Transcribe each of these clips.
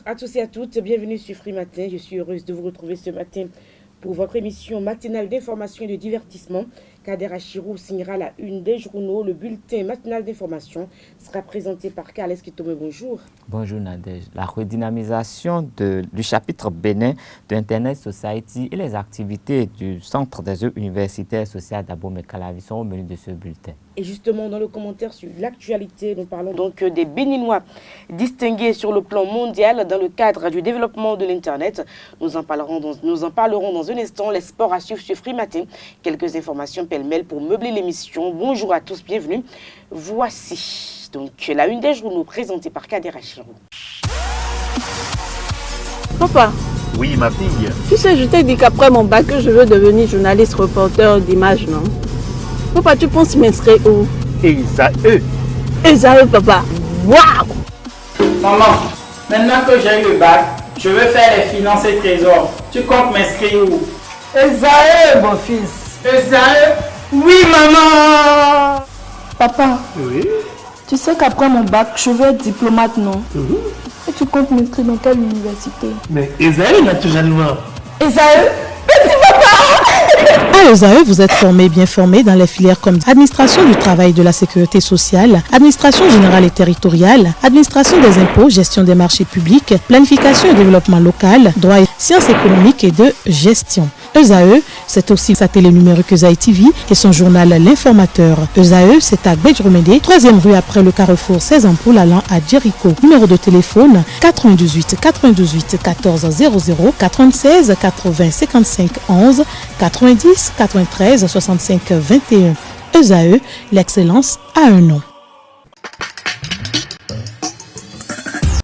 à tous et à toutes, bienvenue sur Free Matin. Je suis heureuse de vous retrouver ce matin pour votre émission matinale d'information et de divertissement. Kader Achirou signera la une des journaux. Le bulletin matinal d'information sera présenté par Carles Kitome. Bonjour. Bonjour Nadège. La redynamisation du chapitre Bénin de Internet Society et les activités du Centre des œuvres universitaires sociales d'Abomey-Calavi sont au menu de ce bulletin. Et justement, dans le commentaire sur l'actualité, nous parlons donc des Béninois distingués sur le plan mondial dans le cadre du développement de l'Internet. Nous en parlerons dans un instant. Les sports à suivre sur Free Matin. Quelques informations pêle-mêle pour meubler l'émission. Bonjour à tous, bienvenue. Voici donc la une des journaux présentée par Kader Achirou. Papa. Oui, ma fille. Tu sais, je t'ai dit qu'après mon bac, je veux devenir journaliste reporter d'images, non? Papa, tu penses m'inscrire où? Esaü, papa. Waouh! Maman, maintenant que j'ai eu le bac, je veux faire les finances et trésors. Tu comptes m'inscrire où? Esaü, mon fils. Esaü? Oui, maman! Papa, Oui. tu sais qu'après mon bac, je veux être diplomate, non? Et tu comptes m'inscrire dans quelle université? Mais Esaü, naturellement. Esaü? À ESAE, vous êtes bien formé dans les filières comme administration du travail et de la sécurité sociale, administration générale et territoriale, administration des impôts, gestion des marchés publics, planification et développement local, droit et sciences économiques et de gestion. ESAE, c'est aussi sa télé numérique ESAE TV et son journal L'Informateur. ESAE, c'est à Bedjromede, 3e rue après le carrefour 16 ampoules allant à Jericho. Numéro de téléphone 98 98 14 00 96 80 55 11 90 93 65 21. ESAE, l'excellence a un nom.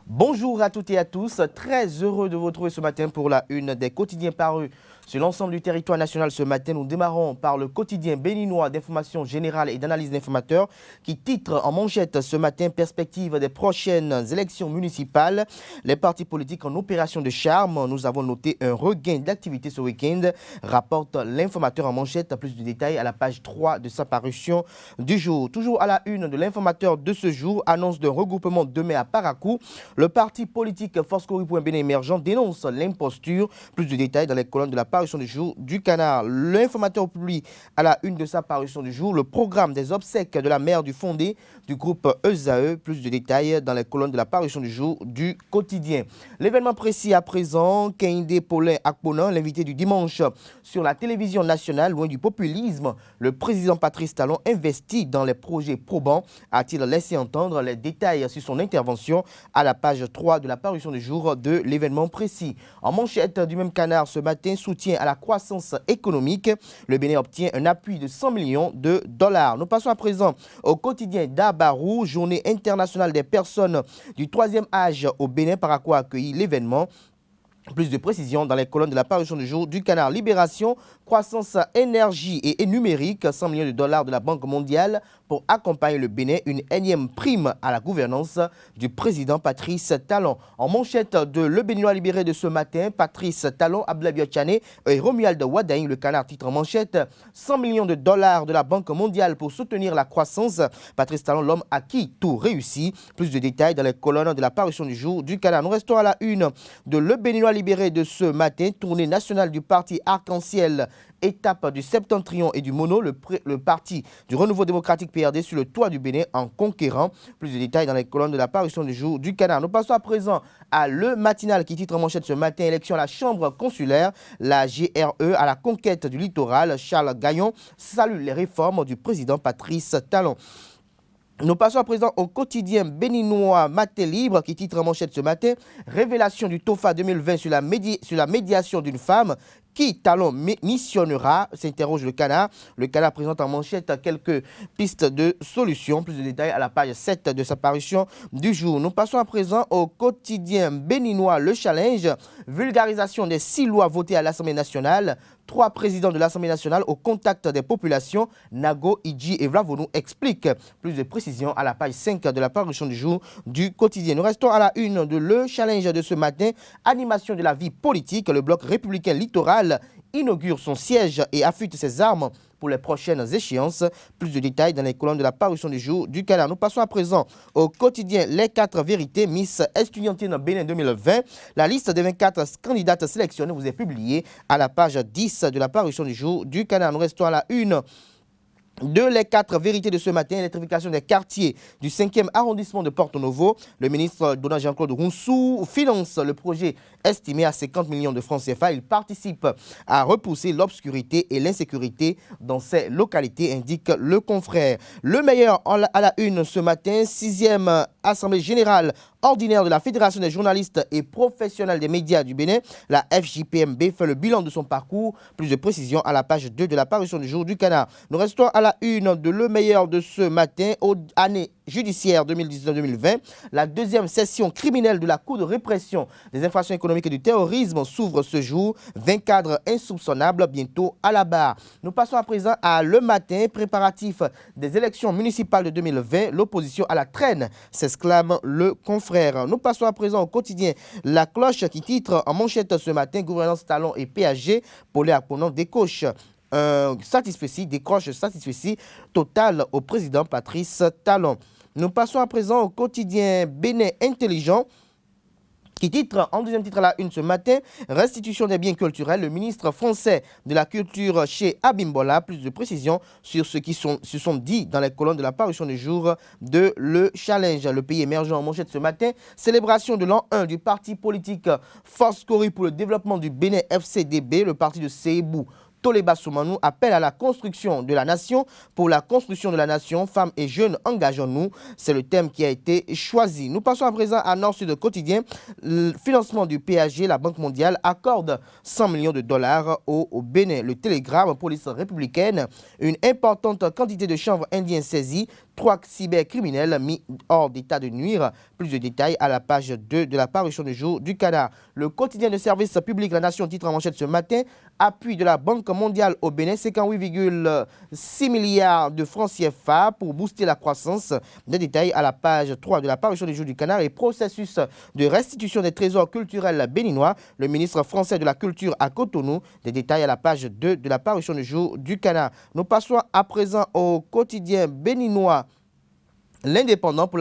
Bonjour à toutes et à tous, très heureux de vous retrouver ce matin pour la une des quotidiens parus sur l'ensemble du territoire national. Ce matin, nous démarrons par le quotidien béninois d'information générale et d'analyse d'informateurs qui titre en manchette ce matin « Perspective des prochaines élections municipales. Les partis politiques en opération de charme ». Nous avons noté un regain d'activité ce week-end, rapporte l'informateur en manchette. Plus de détails à la page 3 de sa parution du jour. Toujours à la une de l'informateur de ce jour, annonce d'un regroupement demain à Parakou. Le parti politique Force Cori pour un Bénin émergent dénonce l'imposture. Plus de détails dans les colonnes de la parution du jour du Canard. L'informateur publie à la une de sa parution du jour le programme des obsèques de la mère du fondé du groupe ESAE. Plus de détails dans les colonnes de la parution du jour du quotidien. L'événement précis à présent, Kehinde Paulin Akponan, l'invité du dimanche sur la télévision nationale, loin du populisme. Le président Patrice Talon investit dans les projets probants, a-t-il laissé entendre. Les détails sur son intervention à la page 3 de la parution du jour de l'événement précis. En manchette du même Canard ce matin, soutien à la croissance économique. Le Bénin obtient un appui de 100 millions de dollars. Nous passons à présent au quotidien d'Abarou, journée internationale des personnes du 3e âge au Bénin, par quoi accueilli l'événement. Plus de précisions dans les colonnes de la parution du jour du Canard. Libération, croissance, énergie et numérique, 100 millions de dollars de la Banque mondiale pour accompagner le Bénin. Une énième prime à la gouvernance du président Patrice Talon. En manchette de Le Béninois libéré de ce matin, Patrice Talon, Abdelabiot Tchane et Romuald Wadain. Le Canard titre en manchette 100 millions de dollars de la Banque mondiale pour soutenir la croissance. Patrice Talon, l'homme à qui tout réussit. Plus de détails dans les colonnes de la parution du jour du Canard. Nous restons à la une de Le Béninois libéré de ce matin, tournée nationale du parti Arc-en-Ciel, étape du Septentrion et du Mono, le parti du Renouveau démocratique PRD sur le toit du Bénin en conquérant. Plus de détails dans les colonnes de la parution du jour du Canard. Nous passons à présent à Le Matinal qui titre en manchette ce matin, élection à la chambre consulaire, la GRE à la conquête du littoral. Charles Gaillon salue les réformes du président Patrice Talon. Nous passons à présent au quotidien béninois Maté Libre qui titre en manchette ce matin « Révélation du TOFA 2020 sur la médiation d'une femme ». Qui Talon missionnera, s'interroge le Canard. Le Canard présente en manchette quelques pistes de solutions. Plus de détails à la page 7 de sa parution du jour. Nous passons à présent au quotidien béninois Le Challenge. Vulgarisation des 6 lois votées à l'Assemblée nationale. 3 présidents de l'Assemblée nationale au contact des populations. Nago, Idji et Vlavonou expliquent. Plus de précisions à la page 5 de la parution du jour du quotidien. Nous restons à la une de Le Challenge de ce matin. Animation de la vie politique. Le bloc républicain littoral inaugure son siège et affûte ses armes pour les prochaines échéances. Plus de détails dans les colonnes de la parution du jour du Canard. Nous passons à présent au quotidien Les 4 vérités Miss Estudiantine Bénin 2020. La liste des 24 candidates sélectionnées vous est publiée à la page 10 de la parution du jour du Canard. Nous restons à la une de Les 4 vérités de ce matin, l'électrification des quartiers du 5e arrondissement de Porto Novo. Le ministre Donald Jean-Claude Roussou finance le projet estimé à 50 millions de francs CFA. Il participe à repousser l'obscurité et l'insécurité dans ces localités, indique le confrère. Le meilleur à la une ce matin, 6e Assemblée générale ordinaire de la Fédération des journalistes et professionnels des médias du Bénin. La FJPMB fait le bilan de son parcours. Plus de précisions à la page 2 de la parution du jour du Canard. Nous restons à la une de Le meilleur de ce matin, année judiciaire 2019-2020. La deuxième session criminelle de la Cour de répression des infractions économiques et du terrorisme s'ouvre ce jour. 20 cadres insoupçonnables bientôt à la barre. Nous passons à présent à Le Matin, préparatif des élections municipales de 2020. L'opposition à la traîne, s'exclame le confrère. Nous passons à présent au quotidien La Cloche qui titre en manchette ce matin, gouvernance talon et PAG, Paulé Aponon décoche décroche satisfait total au président Patrice Talon. Nous passons à présent au quotidien Bénin Intelligent qui titre en deuxième titre à la une ce matin, restitution des biens culturels. Le ministre français de la culture chez Abimbola, plus de précisions sur ce qui se sont dit dans les colonnes de la parution du jour de Le Challenge. Le pays émergent en manchette ce matin, célébration de l'an 1 du parti politique Force Cori pour le développement du Bénin FCDB, le parti de Seibou Toleba Soumanou appelle à la construction de la nation. Pour la construction de la nation, femmes et jeunes, engageons-nous. C'est le thème qui a été choisi. Nous passons à présent à Nord-Sud quotidien. Le financement du PAG, la Banque mondiale accorde 100 millions de dollars au Bénin. Le Télégramme, police républicaine, une importante quantité de chanvre indien saisie. 3 cybercriminels mis hors d'état de nuire. Plus de détails à la page 2 de la parution du jour du Canard. Le quotidien de service public La Nation titre en manchette ce matin. Appui de la Banque mondiale au Bénin, 58,6 milliards de francs CFA pour booster la croissance. Des détails à la page 3 de la parution du jour du Canard et processus de restitution des trésors culturels béninois. Le ministre français de la Culture à Cotonou. Des détails à la page 2 de la parution du jour du Canard. Nous passons à présent au quotidien béninois L'Indépendant pour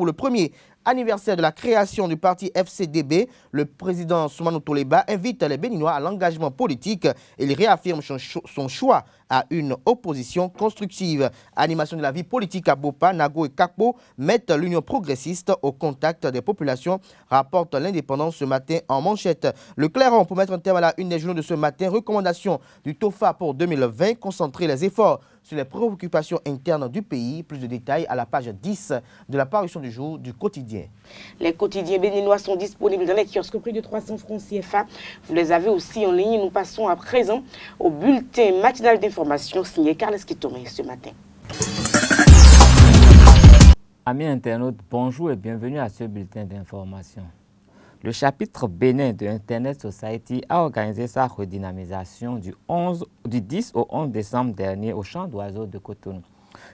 le premier anniversaire de la création du parti FCDB. Le président Soumanou Toleba invite les Béninois à l'engagement politique. Il réaffirme son choix à une opposition constructive. Animation de la vie politique à Bopa, Nago et Kakpo mettent l'Union progressiste au contact des populations, rapporte L'Indépendant ce matin en manchette. Le Clairon, pour mettre un terme à la une des journaux de ce matin, recommandation du TOFA pour 2020, concentrer les efforts sur les préoccupations internes du pays. Plus de détails à la page 10 de la parution du jour du quotidien. Les quotidiens béninois sont disponibles dans les kiosques au prix de 300 francs CFA. Vous les avez aussi en ligne. Nous passons à présent au bulletin matinal d'information signé Carles Kitomé ce matin. Amis internautes, bonjour et bienvenue à ce bulletin d'information. Le chapitre Bénin de Internet Society a organisé sa redynamisation du 10 au 11 décembre dernier au Champ d'Oiseaux de Cotonou.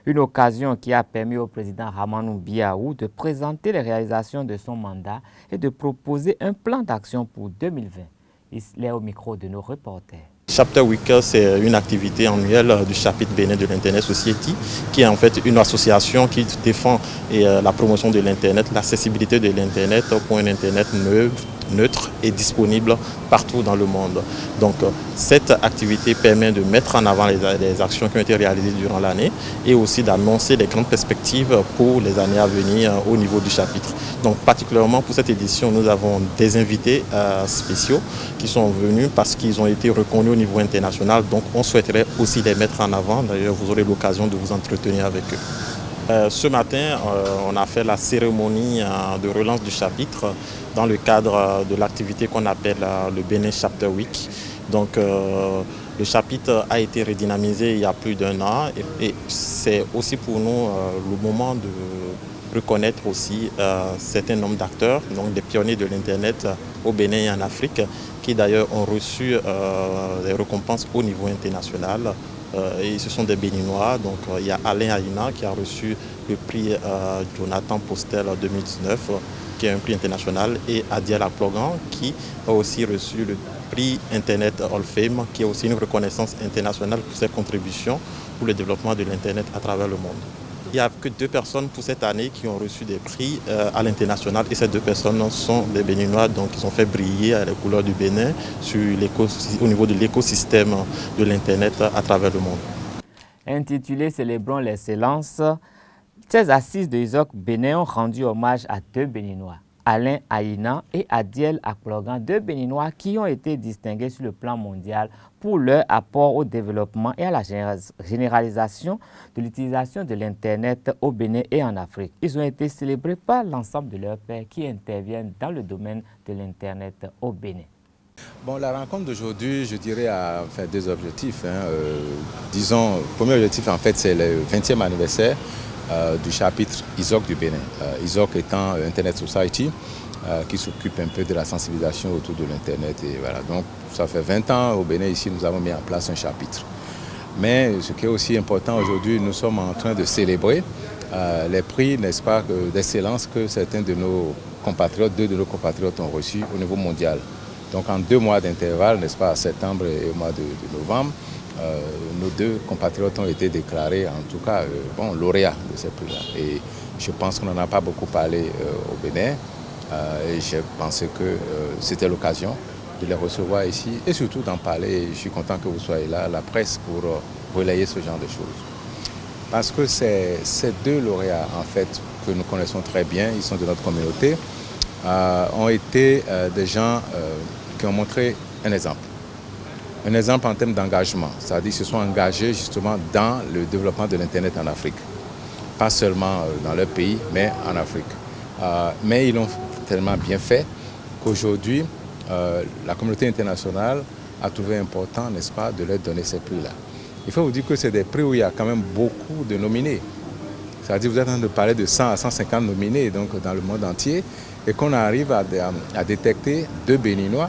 Une occasion qui a permis au président Ramanou Biaou de présenter les réalisations de son mandat et de proposer un plan d'action pour 2020. Il est au micro de nos reporters. Chapter Week, c'est une activité annuelle du chapitre Bénin de l'Internet Society, qui est en fait une association qui défend la promotion de l'Internet, l'accessibilité de l'Internet pour un Internet neutre et disponible partout dans le monde. Donc cette activité permet de mettre en avant les actions qui ont été réalisées durant l'année et aussi d'annoncer les grandes perspectives pour les années à venir au niveau du chapitre. Donc particulièrement pour cette édition, nous avons des invités spéciaux qui sont venus parce qu'ils ont été reconnus au niveau international. Donc on souhaiterait aussi les mettre en avant. D'ailleurs, vous aurez l'occasion de vous entretenir avec eux. Ce matin, on a fait la cérémonie de relance du chapitre dans le cadre de l'activité qu'on appelle le Bénin Chapter Week. Donc le chapitre a été redynamisé il y a plus d'1 an et c'est aussi pour nous le moment de reconnaître aussi un certain nombre d'acteurs, donc des pionniers de l'Internet au Bénin et en Afrique, qui d'ailleurs ont reçu des récompenses au niveau international. Et ce sont des Béninois, donc il y a Alain Aïna qui a reçu le prix Jonathan Postel 2019, qui est un prix international, et Adiel Aplogan qui a aussi reçu le prix Internet Hall of Fame, qui est aussi une reconnaissance internationale pour ses contributions pour le développement de l'Internet à travers le monde. Il n'y a que 2 personnes pour cette année qui ont reçu des prix à l'international et ces 2 personnes sont des Béninois, donc ils ont fait briller les couleurs du Bénin au niveau de l'écosystème de l'Internet à travers le monde. Intitulé « Célébrons l'excellence », ces assises de ISOC Bénin ont rendu hommage à 2 Béninois, Alain Aïna et Adiel Akplogan, 2 Béninois qui ont été distingués sur le plan mondial pour leur apport au développement et à la généralisation de l'utilisation de l'Internet au Bénin et en Afrique. Ils ont été célébrés par l'ensemble de leurs pairs qui interviennent dans le domaine de l'Internet au Bénin. Bon, la rencontre d'aujourd'hui, je dirais, a 2 objectifs. Disons, le premier objectif, en fait, c'est le 20e anniversaire du chapitre ISOC du Bénin. ISOC étant Internet Society, qui s'occupe un peu de la sensibilisation autour de l'Internet. Et voilà. Donc, ça fait 20 ans au Bénin, ici, nous avons mis en place un chapitre. Mais ce qui est aussi important aujourd'hui, nous sommes en train de célébrer les prix, n'est-ce pas, d'excellence que certains de nos compatriotes, 2 de nos compatriotes ont reçus au niveau mondial. Donc en 2 mois d'intervalle, n'est-ce pas, septembre et au mois de novembre, nos 2 compatriotes ont été déclarés, en tout cas, lauréats de ces prix-là. Et je pense qu'on n'en a pas beaucoup parlé au Bénin. Et je pensais que c'était l'occasion de les recevoir ici et surtout d'en parler. Et je suis content que vous soyez là, la presse, pour relayer ce genre de choses. Parce que ces 2 lauréats, en fait, que nous connaissons très bien, ils sont de notre communauté, ont été des gens qui ont montré un exemple. Un exemple en termes d'engagement, c'est-à-dire qu'ils se sont engagés justement dans le développement de l'Internet en Afrique. Pas seulement dans leur pays, mais en Afrique. Mais ils l'ont tellement bien fait qu'aujourd'hui, la communauté internationale a trouvé important, n'est-ce pas, de leur donner ces prix-là. Il faut vous dire que c'est des prix où il y a quand même beaucoup de nominés. C'est-à-dire que vous êtes en train de parler de 100 à 150 nominés donc, dans le monde entier et qu'on arrive à détecter 2 Béninois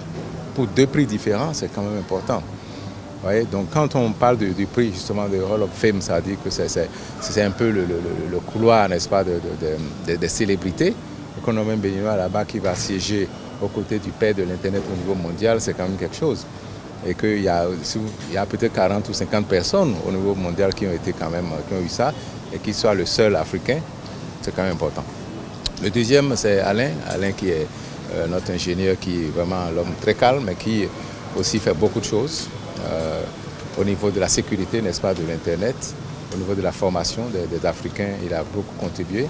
pour 2 prix différents, c'est quand même important. Vous voyez, donc quand on parle du prix justement de Hall of Fame, ça veut dire que c'est un peu le couloir, n'est-ce pas, des célébrités. Et qu'on a un Béninois là-bas qui va siéger aux côtés du père de l'Internet au niveau mondial, c'est quand même quelque chose. Et qu'il y a peut-être 40 ou 50 personnes au niveau mondial qui ont été quand même, qui ont eu ça, et qu'il soit le seul Africain, c'est quand même important. Le deuxième, c'est Alain qui est notre ingénieur, qui est vraiment l'homme très calme, mais qui aussi fait beaucoup de choses au niveau de la sécurité, n'est-ce pas, de l'Internet, au niveau de la formation des Africains, il a beaucoup contribué.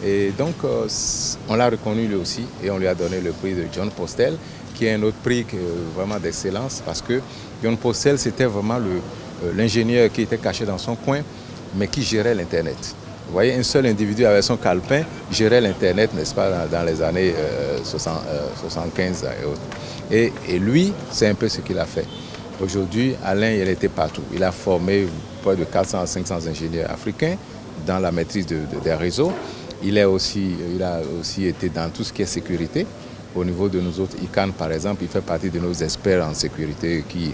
Et donc, on l'a reconnu lui aussi, et on lui a donné le prix de John Postel, qui est un autre prix vraiment d'excellence, parce que John Postel, c'était vraiment l'ingénieur qui était caché dans son coin, mais qui gérait l'Internet. Vous voyez, un seul individu avec son calepin gérait l'Internet, n'est-ce pas, dans les années 75 et autres. Et lui, c'est un peu ce qu'il a fait. Aujourd'hui, Alain, il était partout. Il a formé près de 400 à 500 ingénieurs africains dans la maîtrise des réseaux. Il a aussi été dans tout ce qui est sécurité. Au niveau de nos autres ICANN, par exemple, il fait partie de nos experts en sécurité qui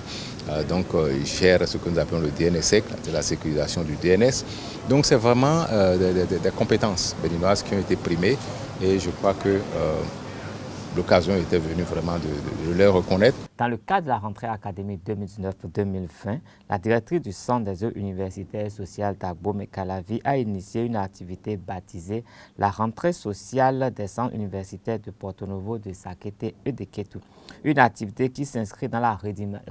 gèrent ce que nous appelons le DNSSEC, de la sécurisation du DNS. Donc c'est vraiment des compétences béninoises qui ont été primées et je crois que l'occasion était venue vraiment de les reconnaître. Dans le cadre de la rentrée académique 2019-2020, la directrice du Centre des œuvres universitaires et sociales d'Agbo Mekalavi a initié une activité baptisée la rentrée sociale des centres universitaires de Porto Novo, de Sakete et de Ketou. Une activité qui s'inscrit dans la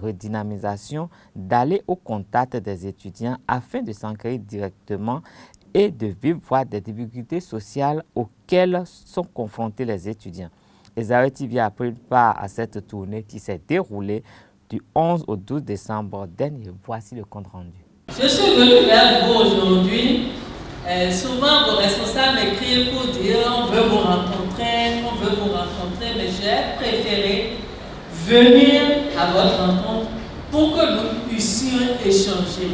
redynamisation d'aller au contact des étudiants afin de s'enquérir directement et de vivre voir des difficultés sociales auxquelles sont confrontés les étudiants. Esaü TV a pris part à cette tournée qui s'est déroulée du 11 au 12 décembre dernier. Voici le compte rendu. Je suis venu vers vous aujourd'hui. Souvent, vos responsables m'écrivent pour dire on veut vous rencontrer, mais j'ai préféré venir à votre rencontre pour que nous puissions échanger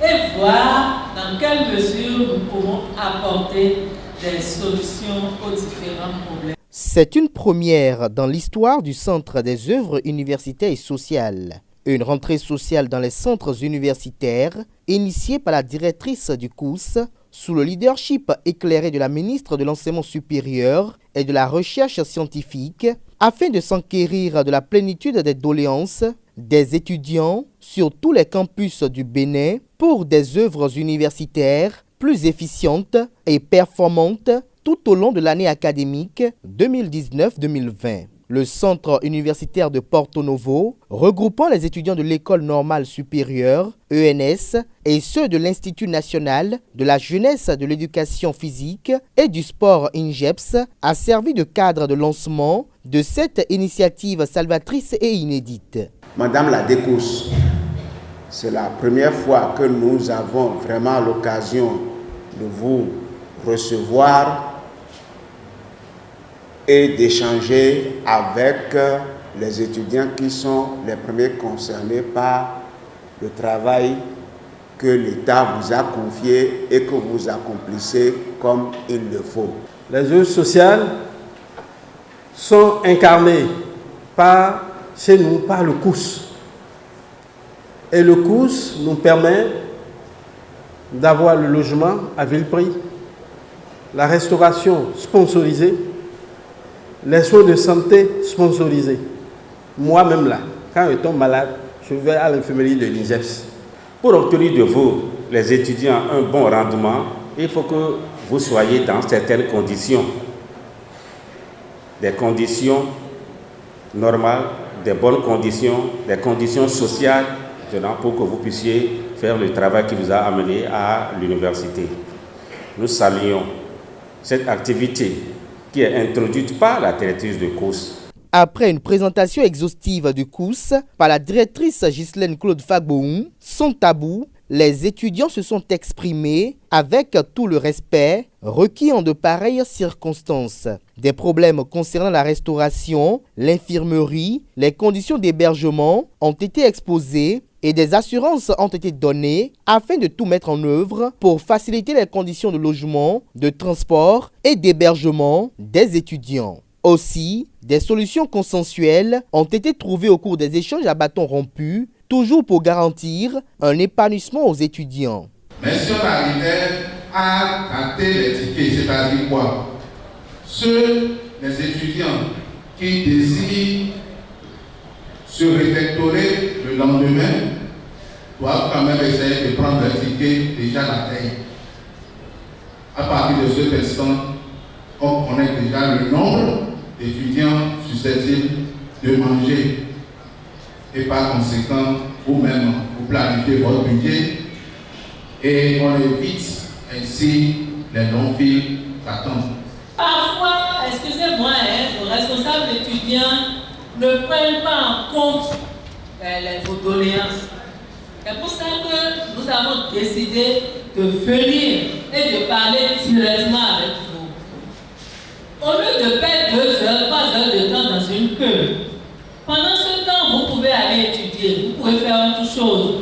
et voir dans quelle mesure nous pouvons apporter des solutions aux différents problèmes. C'est une première dans l'histoire du Centre des œuvres universitaires et sociales. Une rentrée sociale dans les centres universitaires, initiée par la directrice du COUS, sous le leadership éclairé de la ministre de l'Enseignement supérieur et de la Recherche scientifique, afin de s'enquérir de la plénitude des doléances des étudiants sur tous les campus du Bénin pour des œuvres universitaires plus efficientes et performantes tout au long de l'année académique 2019-2020. Le centre universitaire de Porto Novo, regroupant les étudiants de l'école normale supérieure, ENS, et ceux de l'Institut national de la jeunesse, de l'éducation physique et du sport INJEPS, a servi de cadre de lancement de cette initiative salvatrice et inédite. Madame la Décousse, c'est la première fois que nous avons vraiment l'occasion de vous recevoir et d'échanger avec les étudiants qui sont les premiers concernés par le travail que l'État vous a confié et que vous accomplissez comme il le faut. Les œuvres sociales sont incarnées chez nous par le COUS. Et le COUS nous permet d'avoir le logement à vil prix, la restauration sponsorisée, les soins de santé sponsorisés. Moi-même là, quand je tombe malade, je vais à l'infirmerie de l'INJEPS. Pour obtenir de vous, les étudiants, un bon rendement, il faut que vous soyez dans certaines conditions. Des conditions normales, des bonnes conditions, des conditions sociales, pour que vous puissiez faire le travail qui vous a amené à l'université. Nous saluons cette activité qui est introduite par la directrice de COUS. Après une présentation exhaustive du COUS par la directrice Ghislaine Claude Fagbohou, sans tabou, les étudiants se sont exprimés avec tout le respect requis en de pareilles circonstances. Des problèmes concernant la restauration, l'infirmerie, les conditions d'hébergement ont été exposés et des assurances ont été données afin de tout mettre en œuvre pour faciliter les conditions de logement, de transport et d'hébergement des étudiants. Aussi, des solutions consensuelles ont été trouvées au cours des échanges à bâtons rompus, toujours pour garantir un épanouissement aux étudiants. Mais si on arrivait à traiter les tickets, c'est-à-dire quoi? Les étudiants qui désirent se réfectorer le lendemain doivent quand même essayer de prendre le ticket déjà la veille. À partir de cet instant, on connaît déjà le nombre d'étudiants susceptibles de manger et par conséquent, vous-même, vous planifiez votre budget et on évite ainsi les longs files d'attente. Parfois, excusez-moi, vos responsables étudiants ne prennent pas en compte vos doléances. C'est pour ça que nous avons décidé de venir et de parler directement avec vous. Au lieu de perdre 2 heures, 3 heures de temps dans une queue, pendant ce temps, vous pouvez aller étudier, vous pouvez faire autre chose.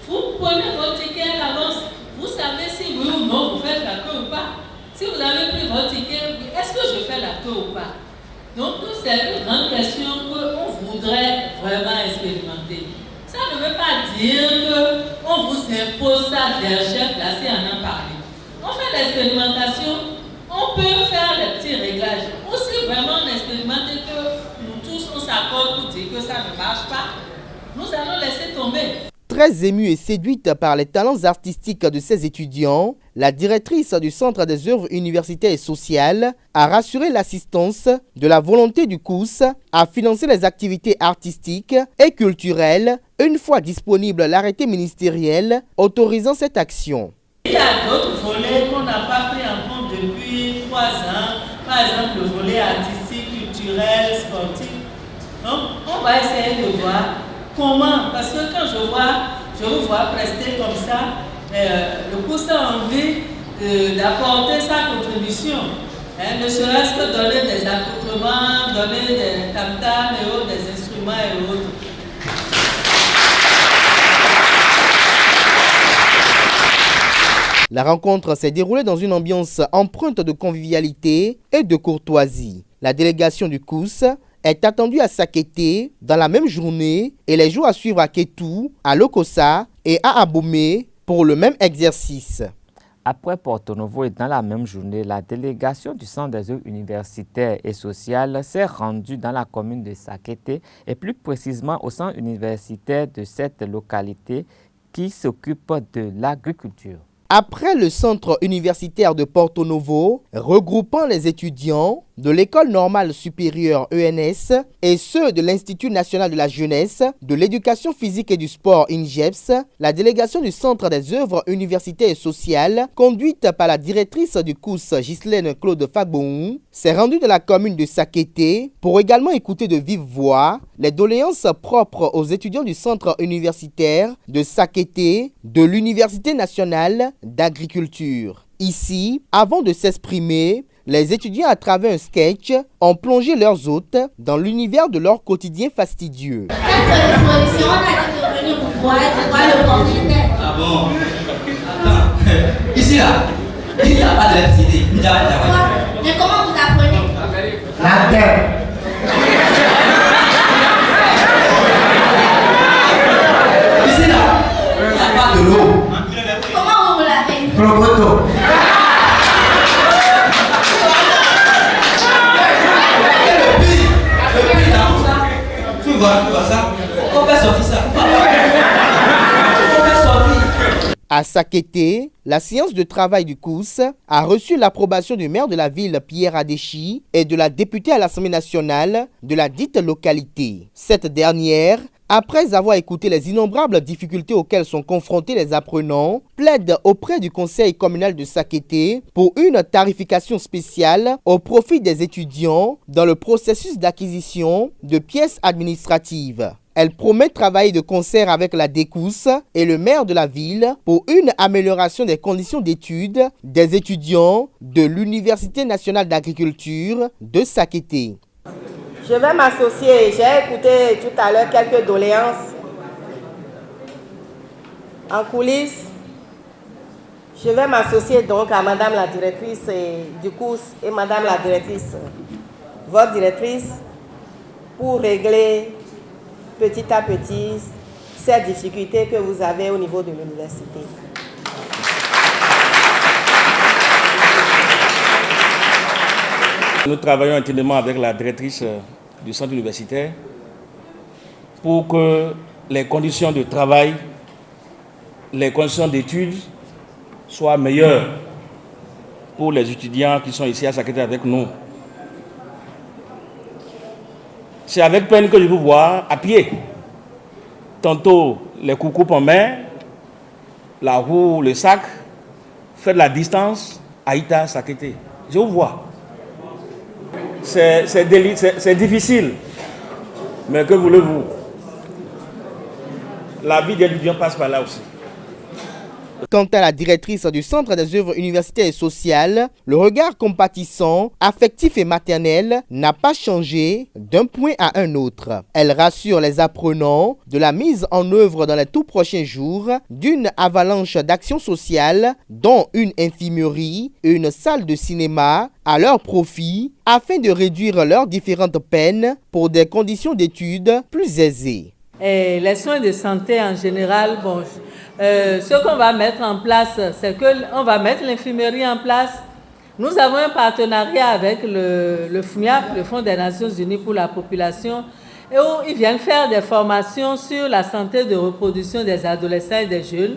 Vous prenez votre ticket à l'avance, vous savez si oui ou non vous faites la queue ou pas. Si vous avez pris votre ticket, est-ce que je fais la queue ou pas? Donc, c'est une grande question qu'on voudrait vraiment expérimenter. Ça ne veut pas dire qu'on vous impose ça d'un chef, là, si on en parle. On fait l'expérimentation, on peut faire les petits réglages. Ou si vraiment on expérimente que nous tous on s'accorde pour dire que ça ne marche pas, nous allons laisser tomber. Très émue et séduite par les talents artistiques de ses étudiants, la directrice du Centre des œuvres universitaires et sociales a rassuré l'assistance de la volonté du COUS à financer les activités artistiques et culturelles une fois disponible l'arrêté ministériel autorisant cette action. Il y a d'autres volets qu'on n'a pas pris en compte depuis 3 ans, par exemple le volet artistique, culturel, sportif. Donc on va essayer de voir comment, parce que quand je vous vois prester comme ça, le COUS a envie d'apporter sa contribution. Ne serait-ce que donner des accoutrements, donner des tam-tams et autres, des instruments et autres. La rencontre s'est déroulée dans une ambiance empreinte de convivialité et de courtoisie. La délégation du COUS est attendue à Sakété dans la même journée et les jours à suivre à Kétou, à Lokossa et à Abomey pour le même exercice. Après Porto Novo et dans la même journée, la délégation du Centre des œuvres universitaires et sociales s'est rendue dans la commune de Sakété et plus précisément au centre universitaire de cette localité qui s'occupe de l'agriculture. Après le centre universitaire de Porto Novo, regroupant les étudiants de l'École normale supérieure ENS et ceux de l'Institut national de la jeunesse, de l'éducation physique et du sport INJEPS, la délégation du Centre des œuvres universitaires et sociales, conduite par la directrice du COUS Ghislaine Claude Fagbon, s'est rendue dans la commune de Sakété pour également écouter de vive voix les doléances propres aux étudiants du centre universitaire de Sakété de l'Université nationale d'agriculture. Ici, avant de s'exprimer, les étudiants, à travers un sketch, ont plongé leurs hôtes dans l'univers de leur quotidien fastidieux. Ah bon? Attends, ici là, il n'y a pas d'électricité. Mais comment vous apprenez? La terre. Ici là, il n'y a pas de l'eau. Comment vous lavez? Proboto. À Sakété, la séance de travail du COUS a reçu l'approbation du maire de la ville Pierre Adéchi et de la députée à l'Assemblée nationale de la dite localité. Cette dernière, après avoir écouté les innombrables difficultés auxquelles sont confrontés les apprenants, plaide auprès du conseil communal de Sakété pour une tarification spéciale au profit des étudiants dans le processus d'acquisition de pièces administratives. Elle promet travailler de concert avec la DECOUS et le maire de la ville pour une amélioration des conditions d'études des étudiants de l'Université nationale d'agriculture de Sakété. Je vais m'associer. J'ai écouté tout à l'heure quelques doléances en coulisses. Je vais m'associer donc à Madame la directrice du COUS et Madame la directrice, votre directrice, pour régler petit à petit ces difficultés que vous avez au niveau de l'université. Nous travaillons intimement avec la directrice du centre universitaire pour que les conditions de travail, les conditions d'études soient meilleures pour les étudiants qui sont ici à Sakété avec nous. C'est avec peine que je vous vois à pied. Tantôt les coucoupes en main, la roue, le sac, faire de la distance à Ita, Sakété. Je vous vois. C'est difficile. Mais que voulez-vous? La vie des étudiants passe par là aussi. Quant à la directrice du Centre des œuvres universitaires et sociales, le regard compatissant, affectif et maternel n'a pas changé d'un point à un autre. Elle rassure les apprenants de la mise en œuvre dans les tout prochains jours d'une avalanche d'actions sociales, dont une infirmerie et une salle de cinéma à leur profit, afin de réduire leurs différentes peines pour des conditions d'études plus aisées. Et les soins de santé en général, bon, ce qu'on va mettre en place, c'est qu'on va mettre l'infirmerie en place. Nous avons un partenariat avec le FNIAP, le Fonds des Nations Unies pour la population, et où ils viennent faire des formations sur la santé de reproduction des adolescents et des jeunes.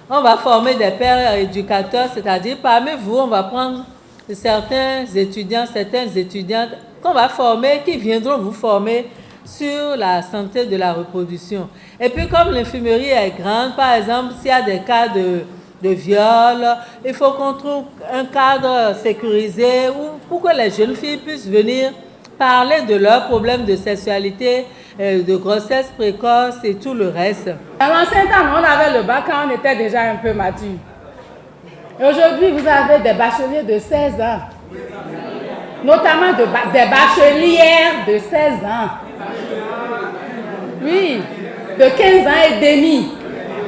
On va former des pères éducateurs, c'est-à-dire parmi vous, on va prendre certains étudiants, certaines étudiantes qu'on va former, qui viendront vous former sur la santé de la reproduction. Et puis comme l'infirmerie est grande, par exemple, s'il y a des cas de viol, il faut qu'on trouve un cadre sécurisé pour que les jeunes filles puissent venir parler de leurs problèmes de sexualité, de grossesse précoce et tout le reste. À l'ancien temps, on avait le bac quand on était déjà un peu mature. Et aujourd'hui, vous avez des bacheliers de 16 ans, notamment des bachelières de 16 ans. Oui, de 15 ans et demi,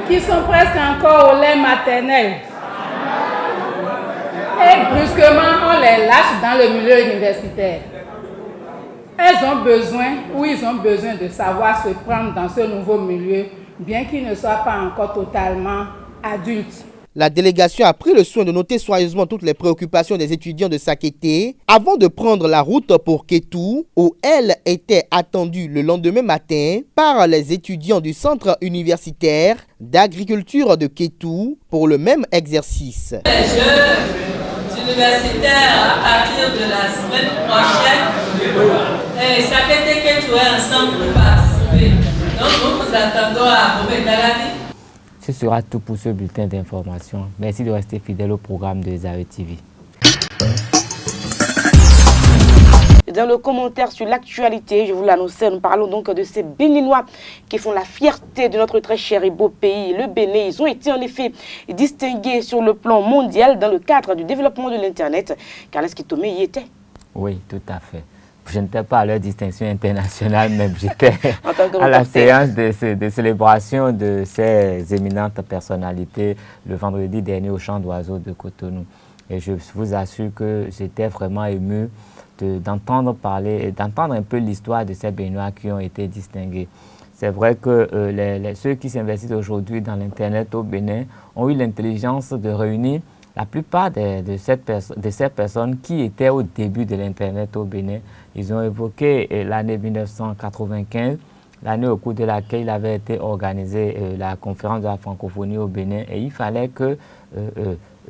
qui sont presque encore au lait maternel. Et brusquement, on les lâche dans le milieu universitaire. Elles ont besoin, ou ils ont besoin de savoir se prendre dans ce nouveau milieu, bien qu'ils ne soient pas encore totalement adultes. La délégation a pris le soin de noter soigneusement toutes les préoccupations des étudiants de Sakété avant de prendre la route pour Kétou, où elle était attendue le lendemain matin par les étudiants du centre universitaire d'agriculture de Kétou pour le même exercice. Les jeux universitaires à partir de la semaine prochaine, Sakété Kétou est ensemble pour participer. Donc nous vous attendons à Bobé-Daladi. Ce sera tout pour ce bulletin d'information. Merci de rester fidèle au programme de Zawe TV. Dans le commentaire sur l'actualité, je vous l'annonçais, nous parlons donc de ces Béninois qui font la fierté de notre très cher et beau pays, le Bénin. Ils ont été en effet distingués sur le plan mondial dans le cadre du développement de l'Internet. Carles Kitome y était. Oui, tout à fait. Je n'étais pas à leur distinction internationale, même j'étais à la séance de célébration de ces éminentes personnalités le vendredi dernier au Champ d'Oiseaux de Cotonou. Et je vous assure que j'étais vraiment ému d'entendre parler, d'entendre un peu l'histoire de ces Béninois qui ont été distingués. C'est vrai que ceux qui s'investissent aujourd'hui dans l'Internet au Bénin ont eu l'intelligence de réunir la plupart de ces personnes qui étaient au début de l'Internet au Bénin. Ils ont évoqué l'année 1995, l'année au cours de laquelle il avait été organisé la conférence de la francophonie au Bénin. Et il fallait que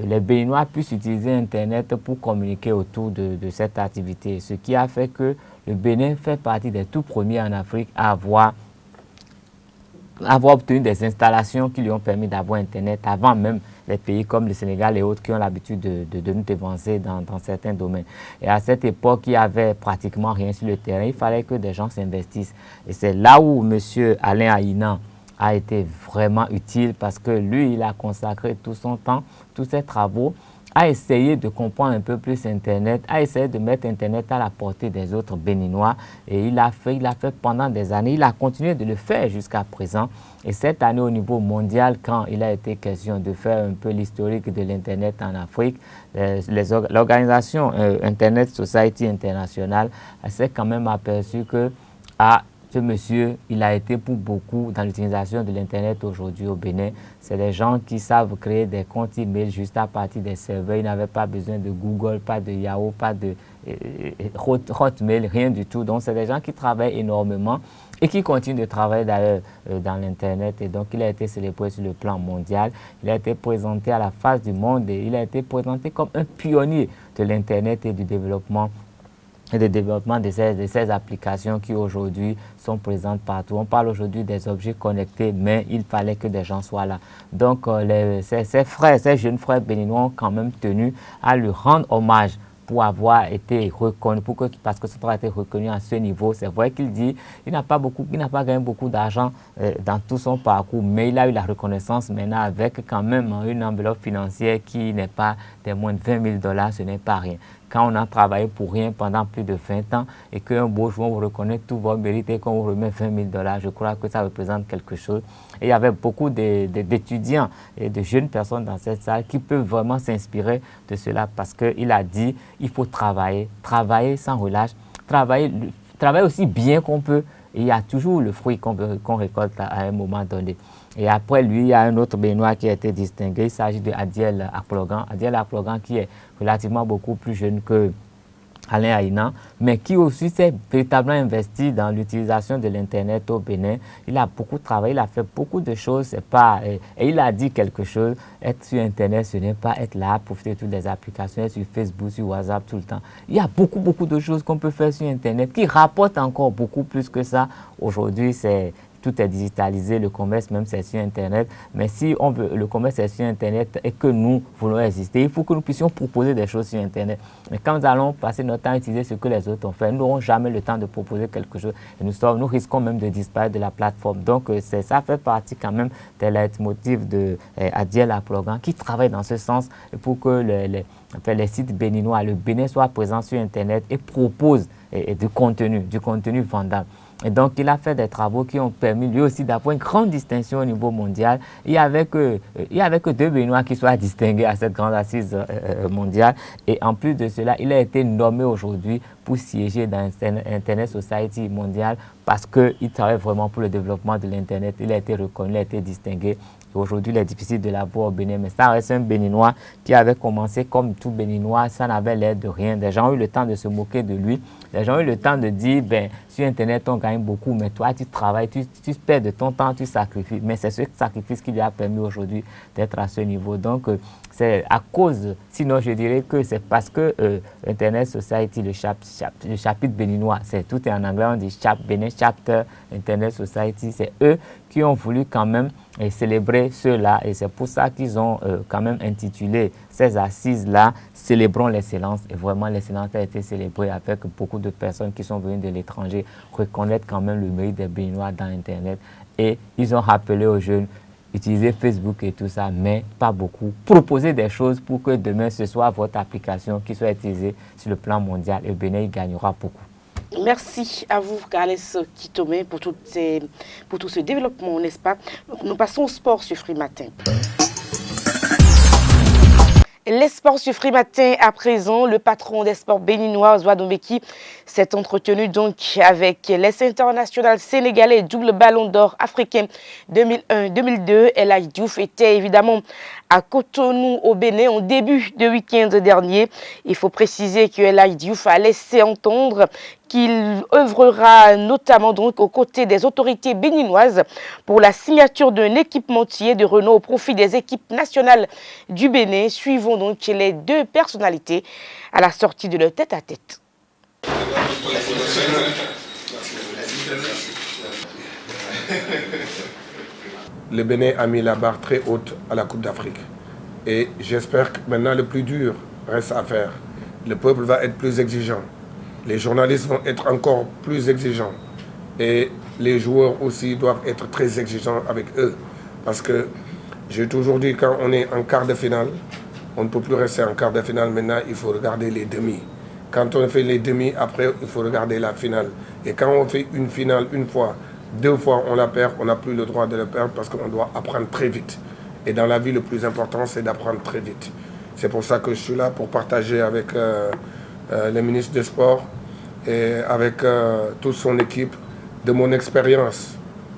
les Béninois puissent utiliser Internet pour communiquer autour de cette activité. Ce qui a fait que le Bénin fait partie des tout premiers en Afrique à avoir obtenu des installations qui lui ont permis d'avoir Internet avant même les pays comme le Sénégal et autres qui ont l'habitude de nous devancer dans certains domaines. Et à cette époque, il n'y avait pratiquement rien sur le terrain. Il fallait que des gens s'investissent. Et c'est là où M. Alain Aïnan a été vraiment utile parce que lui, il a consacré tout son temps, tous ses travaux à essayer de comprendre un peu plus Internet, à essayer de mettre Internet à la portée des autres Béninois. Et il l'a fait pendant des années. Il a continué de le faire jusqu'à présent. Et cette année, au niveau mondial, quand il a été question de faire un peu l'historique de l'Internet en Afrique, l'organisation Internet Society International s'est quand même aperçu que ce monsieur, il a été pour beaucoup dans l'utilisation de l'Internet aujourd'hui au Bénin. C'est des gens qui savent créer des comptes email juste à partir des serveurs. Ils n'avaient pas besoin de Google, pas de Yahoo, pas de Hotmail, rien du tout. Donc, c'est des gens qui travaillent énormément et qui continuent de travailler d'ailleurs dans l'Internet. Et donc, il a été célébré sur le plan mondial. Il a été présenté à la face du monde et il a été présenté comme un pionnier de l'Internet et du développement de ces applications qui aujourd'hui sont présentes partout. On parle aujourd'hui des objets connectés, mais il fallait que des gens soient là. Donc, ces jeunes frères béninois ont quand même tenu à lui rendre hommage pour avoir été reconnu, parce que ce travail a été reconnu à ce niveau. C'est vrai qu'il dit qu'il n'a pas gagné beaucoup d'argent dans tout son parcours, mais il a eu la reconnaissance maintenant avec quand même une enveloppe financière qui n'est pas des moins de $20 000, ce n'est pas rien. Quand on a travaillé pour rien pendant plus de 20 ans et qu'un beau jour on vous reconnaît tous vos mérites et qu'on vous remet $20 000, je crois que ça représente quelque chose. Et il y avait beaucoup d'étudiants et de jeunes personnes dans cette salle qui peuvent vraiment s'inspirer de cela parce qu'il a dit il faut travailler sans relâche, travailler aussi bien qu'on peut. Et il y a toujours le fruit qu'on récolte à un moment donné. Et après lui, il y a un autre Béninois qui a été distingué. Il s'agit de Adiel Akplogan. Adiel Akplogan qui est relativement beaucoup plus jeune que Alain Aïnan, mais qui aussi s'est véritablement investi dans l'utilisation de l'Internet au Bénin. Il a beaucoup travaillé, il a fait beaucoup de choses. Et il a dit quelque chose, être sur Internet, ce n'est pas être là, profiter de toutes les applications, être sur Facebook, sur WhatsApp tout le temps. Il y a beaucoup de choses qu'on peut faire sur Internet qui rapportent encore beaucoup plus que ça. Aujourd'hui, tout est digitalisé, le commerce même c'est sur Internet. Mais si on veut, le commerce est sur Internet et que nous voulons exister, il faut que nous puissions proposer des choses sur Internet. Mais quand nous allons passer notre temps à utiliser ce que les autres ont fait, nous n'aurons jamais le temps de proposer quelque chose. Et nous risquons même de disparaître de la plateforme. Donc ça fait partie quand même des leitmotifs de Adiel Akplogan qui travaille dans ce sens pour que les sites béninois, le Bénin soit présent sur Internet et propose du contenu vendable. Et donc, il a fait des travaux qui ont permis lui aussi d'avoir une grande distinction au niveau mondial. Il n'y avait que 2 Béninois qui soient distingués à cette grande assise mondiale. Et en plus de cela, il a été nommé aujourd'hui pour siéger dans Internet Society mondial parce qu'il travaille vraiment pour le développement de l'Internet. Il a été reconnu, il a été distingué. Aujourd'hui, il est difficile de l'avoir au Bénin, mais ça reste un Béninois qui avait commencé comme tout Béninois, ça n'avait l'air de rien. Les gens ont eu le temps de se moquer de lui. Les gens ont eu le temps de dire, sur Internet, on gagne beaucoup, mais toi, tu travailles, tu perds de ton temps, tu sacrifies. Mais c'est ce sacrifice qui lui a permis aujourd'hui d'être à ce niveau. Donc, c'est à cause, sinon je dirais que c'est parce que Internet Society, le chapitre béninois, c'est tout est en anglais, on dit Benin Chapter Internet Society, c'est eux qui ont voulu quand même célébrer ceux-là et c'est pour ça qu'ils ont quand même intitulé ces assises-là « Célébrons l'excellence » et vraiment l'excellence a été célébrée avec beaucoup de personnes qui sont venues de l'étranger reconnaître quand même le mérite des Béninois dans Internet et ils ont rappelé aux jeunes utiliser Facebook et tout ça, mais pas beaucoup. Proposer des choses pour que demain, ce soit votre application qui soit utilisée sur le plan mondial et Bénin gagnera beaucoup. Merci à vous, Carles Kitome, pour tout ce développement, n'est-ce pas? Nous passons au sport sur Free Matin. Les sports sur Free Matin à présent, le patron des sports béninois, Oswald Dombeki, s'est entretenu donc avec les internationaux sénégalais double ballon d'or africain 2001-2002. El Hadji Diouf était évidemment à Cotonou au Bénin en début de week-end dernier. Il faut préciser que El Hadji Diouf a laissé entendre qu'il œuvrera notamment donc aux côtés des autorités béninoises pour la signature d'un équipementier de Renault au profit des équipes nationales du Bénin. Suivons donc les deux personnalités à la sortie de leur tête-à-tête. Le Bénin a mis la barre très haute à la Coupe d'Afrique. Et j'espère que maintenant le plus dur reste à faire. Le peuple va être plus exigeant. Les journalistes vont être encore plus exigeants. Et les joueurs aussi doivent être très exigeants avec eux. Parce que j'ai toujours dit, quand on est en quart de finale, on ne peut plus rester en quart de finale. Maintenant, il faut regarder les demi. Quand on fait les demi, après, il faut regarder la finale. Et quand on fait une finale une fois, deux fois, on la perd, on n'a plus le droit de le perdre parce qu'on doit apprendre très vite. Et dans la vie, le plus important, c'est d'apprendre très vite. C'est pour ça que je suis là pour partager avec le ministre des Sports et avec toute son équipe de mon expérience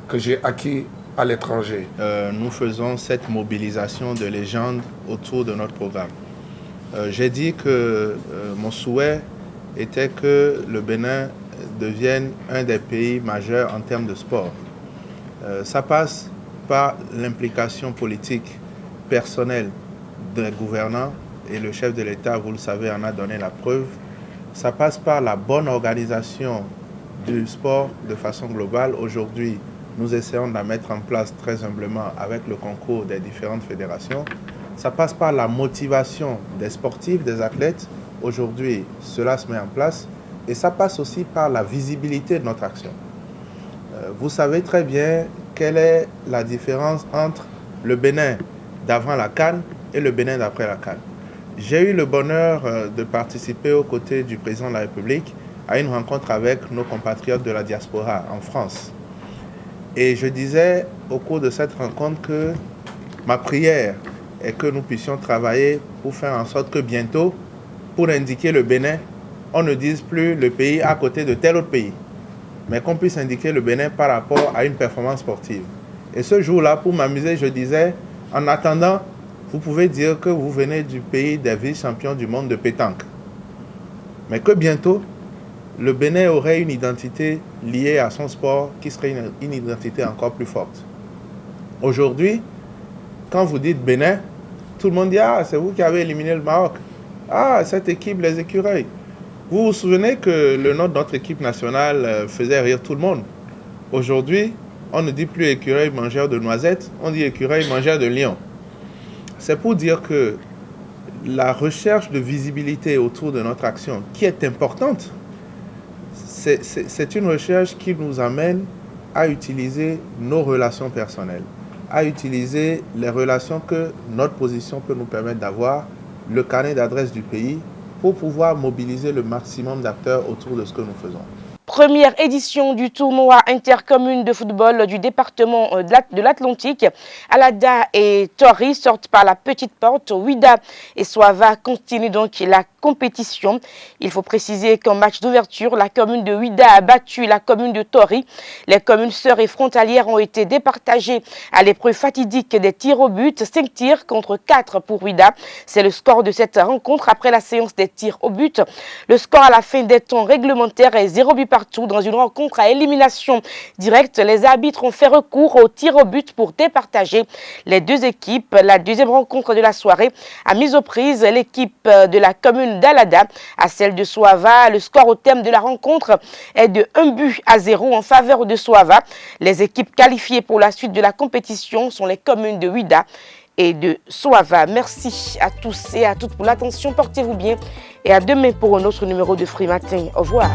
que j'ai acquis à l'étranger. Nous faisons cette mobilisation de légendes autour de notre programme. J'ai dit que mon souhait était que le Bénin devienne un des pays majeurs en termes de sport. Ça passe par l'implication politique personnelle des gouvernants et le chef de l'État, vous le savez, en a donné la preuve. Ça passe par la bonne organisation du sport de façon globale. Aujourd'hui, nous essayons de la mettre en place très humblement avec le concours des différentes fédérations. Ça passe par la motivation des sportifs, des athlètes. Aujourd'hui, cela se met en place. Et ça passe aussi par la visibilité de notre action. Vous savez très bien quelle est la différence entre le Bénin d'avant la CAN et le Bénin d'après la CAN. J'ai eu le bonheur de participer aux côtés du président de la République à une rencontre avec nos compatriotes de la diaspora en France. Et je disais au cours de cette rencontre que ma prière est que nous puissions travailler pour faire en sorte que bientôt, pour indiquer le Bénin, on ne dise plus le pays à côté de tel autre pays, mais qu'on puisse indiquer le Bénin par rapport à une performance sportive. Et ce jour-là, pour m'amuser, je disais, en attendant, vous pouvez dire que vous venez du pays des vice-champions du monde de pétanque, mais que bientôt, le Bénin aurait une identité liée à son sport qui serait une identité encore plus forte. Aujourd'hui, quand vous dites Bénin, tout le monde dit « Ah, c'est vous qui avez éliminé le Maroc. Ah, cette équipe, les écureuils. » Vous vous souvenez que le nom de notre équipe nationale faisait rire tout le monde. Aujourd'hui, on ne dit plus écureuil mangeur de noisettes, on dit écureuil mangeur de lions. C'est pour dire que la recherche de visibilité autour de notre action, qui est importante, c'est une recherche qui nous amène à utiliser nos relations personnelles, à utiliser les relations que notre position peut nous permettre d'avoir, le carnet d'adresse du pays, pour pouvoir mobiliser le maximum d'acteurs autour de ce que nous faisons. première édition du tournoi intercommune de football du département de l'Atlantique. Alada et Tori sortent par la petite porte. Ouida et Soava continuent donc la compétition. Il faut préciser qu'en match d'ouverture, la commune de Ouida a battu la commune de Tori. Les communes sœurs et frontalières ont été départagées à l'épreuve fatidique des tirs au but. 5 tirs contre 4 pour Ouida. C'est le score de cette rencontre après la séance des tirs au but. Le score à la fin des temps réglementaires est 0 but partout. Dans une rencontre à élimination directe, les arbitres ont fait recours au tir au but pour départager les deux équipes. La deuxième rencontre de la soirée a mis aux prises l'équipe de la commune d'Alada à celle de Soava. Le score au terme de la rencontre est de 1-0 en faveur de Soava. Les équipes qualifiées pour la suite de la compétition sont les communes de Ouida et de Soava. Merci à tous et à toutes pour l'attention. Portez-vous bien et à demain pour un autre numéro de Free Matin. Au revoir.